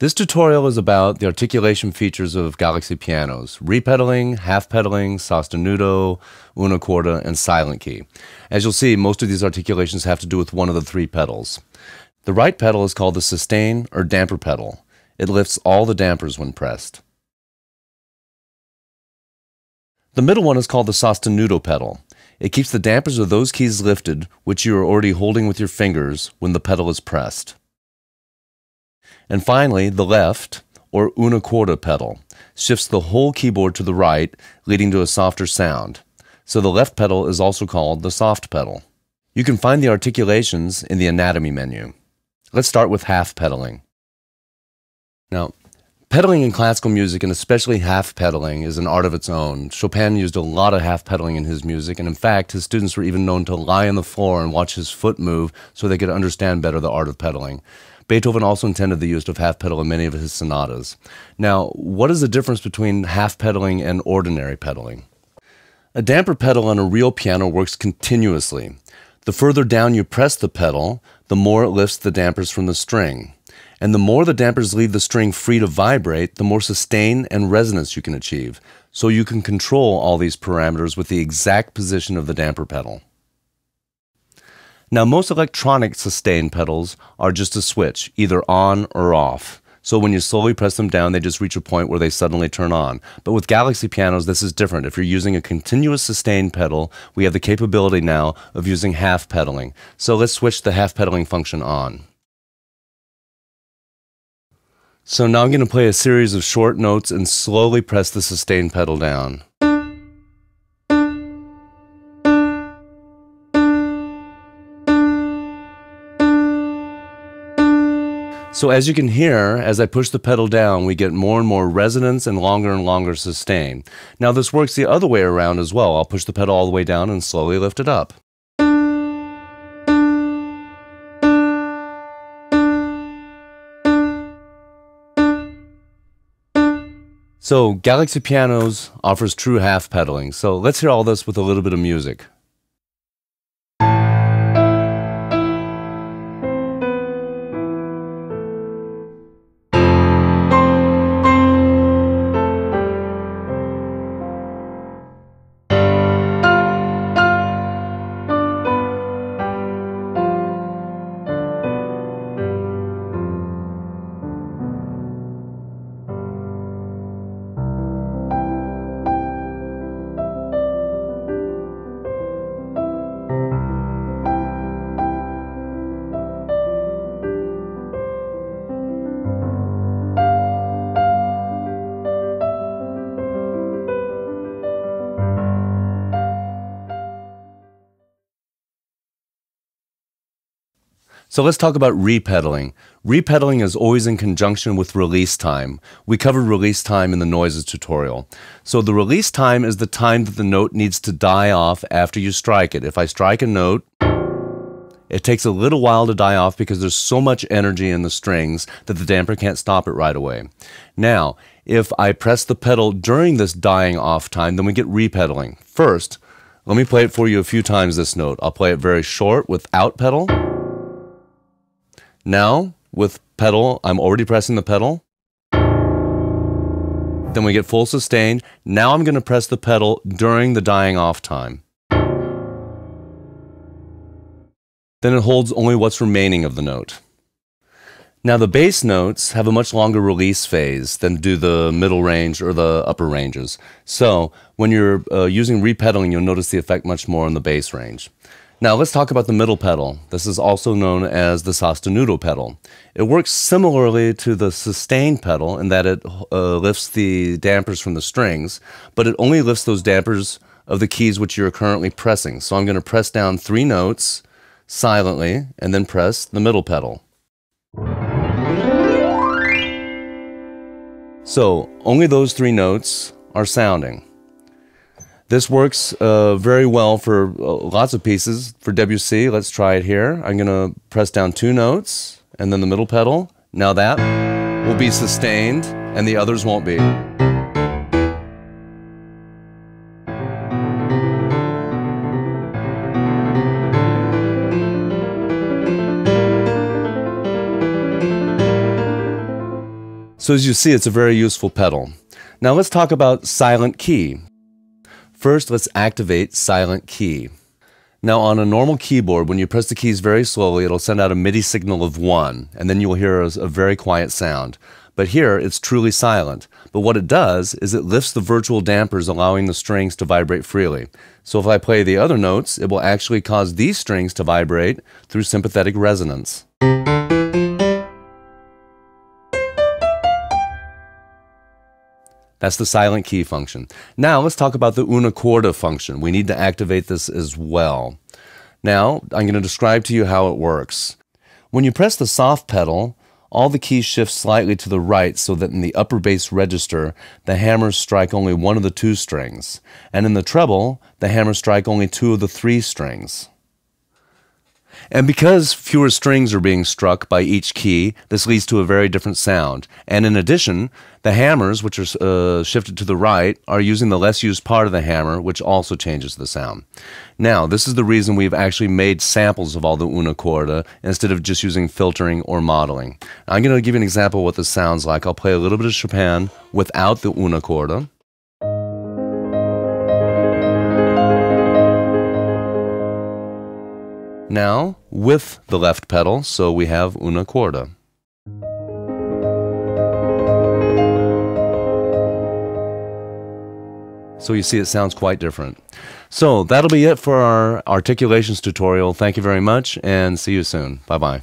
This tutorial is about the articulation features of Galaxy pianos: repedaling, half pedaling, sostenuto, una quarta, and silent key. As you'll see, most of these articulations have to do with one of the three pedals. The right pedal is called the sustain or damper pedal. It lifts all the dampers when pressed. The middle one is called the sostenuto pedal. It keeps the dampers of those keys lifted which you are already holding with your fingers when the pedal is pressed. And finally, the left, or una quarta pedal, shifts the whole keyboard to the right, leading to a softer sound. So the left pedal is also called the soft pedal. You can find the articulations in the anatomy menu. Let's start with half pedaling. Now, pedaling in classical music, and especially half pedaling, is an art of its own. Chopin used a lot of half pedaling in his music, and in fact, his students were even known to lie on the floor and watch his foot move so they could understand better the art of pedaling. Beethoven also intended the use of half pedal in many of his sonatas. Now, what is the difference between half pedaling and ordinary pedaling? A damper pedal on a real piano works continuously. The further down you press the pedal, the more it lifts the dampers from the string. And the more the dampers leave the string free to vibrate, the more sustain and resonance you can achieve. So you can control all these parameters with the exact position of the damper pedal. Now, most electronic sustain pedals are just a switch, either on or off. So when you slowly press them down, they just reach a point where they suddenly turn on. But with Galaxy pianos, this is different. If you're using a continuous sustain pedal, we have the capability now of using half pedaling. So let's switch the half pedaling function on. So now I'm going to play a series of short notes and slowly press the sustain pedal down. So as you can hear, as I push the pedal down, we get more and more resonance and longer sustain. Now this works the other way around as well. I'll push the pedal all the way down and slowly lift it up. So Galaxy Pianos offers true half pedaling. So let's hear all this with a little bit of music. So let's talk about repedaling. Repedaling is always in conjunction with release time. We covered release time in the noises tutorial. So the release time is the time that the note needs to die off after you strike it. If I strike a note, it takes a little while to die off because there's so much energy in the strings that the damper can't stop it right away. Now, if I press the pedal during this dying off time, then we get repedaling. First, let me play it for you a few times, this note. I'll play it very short without pedal. Now, with pedal, I'm already pressing the pedal. Then we get full sustain. Now I'm going to press the pedal during the dying off time. Then it holds only what's remaining of the note. Now the bass notes have a much longer release phase than do the middle range or the upper ranges. So when you're using repedaling, you'll notice the effect much more in the bass range. Now let's talk about the middle pedal. This is also known as the sostenuto pedal. It works similarly to the sustain pedal in that it lifts the dampers from the strings, but it only lifts those dampers of the keys which you're currently pressing. So I'm going to press down 3 notes silently and then press the middle pedal. So only those 3 notes are sounding. This works very well for lots of pieces. For Debussy, let's try it here. I'm going to press down 2 notes and then the middle pedal. Now that will be sustained and the others won't be. So as you see, it's a very useful pedal. Now let's talk about silent key. First, let's activate silent key. Now on a normal keyboard, when you press the keys very slowly, it'll send out a MIDI signal of 1, and then you'll hear a very quiet sound. But here, it's truly silent. But what it does is it lifts the virtual dampers, allowing the strings to vibrate freely. So if I play the other notes, it will actually cause these strings to vibrate through sympathetic resonance. That's the silent key function. Now let's talk about the una corda function. We need to activate this as well. Now I'm going to describe to you how it works. When you press the soft pedal, all the keys shift slightly to the right so that in the upper bass register, the hammers strike only one of the 2 strings. And in the treble, the hammers strike only 2 of the 3 strings. And because fewer strings are being struck by each key, this leads to a very different sound. And in addition, the hammers, which are shifted to the right, are using the less used part of the hammer, which also changes the sound. Now, this is the reason we've actually made samples of all the una corda instead of just using filtering or modeling. I'm going to give you an example of what this sounds like. I'll play a little bit of Chopin without the una corda. Now, with the left pedal, so we have una corda. So you see it sounds quite different. So that'll be it for our articulations tutorial. Thank you very much and see you soon. Bye-bye.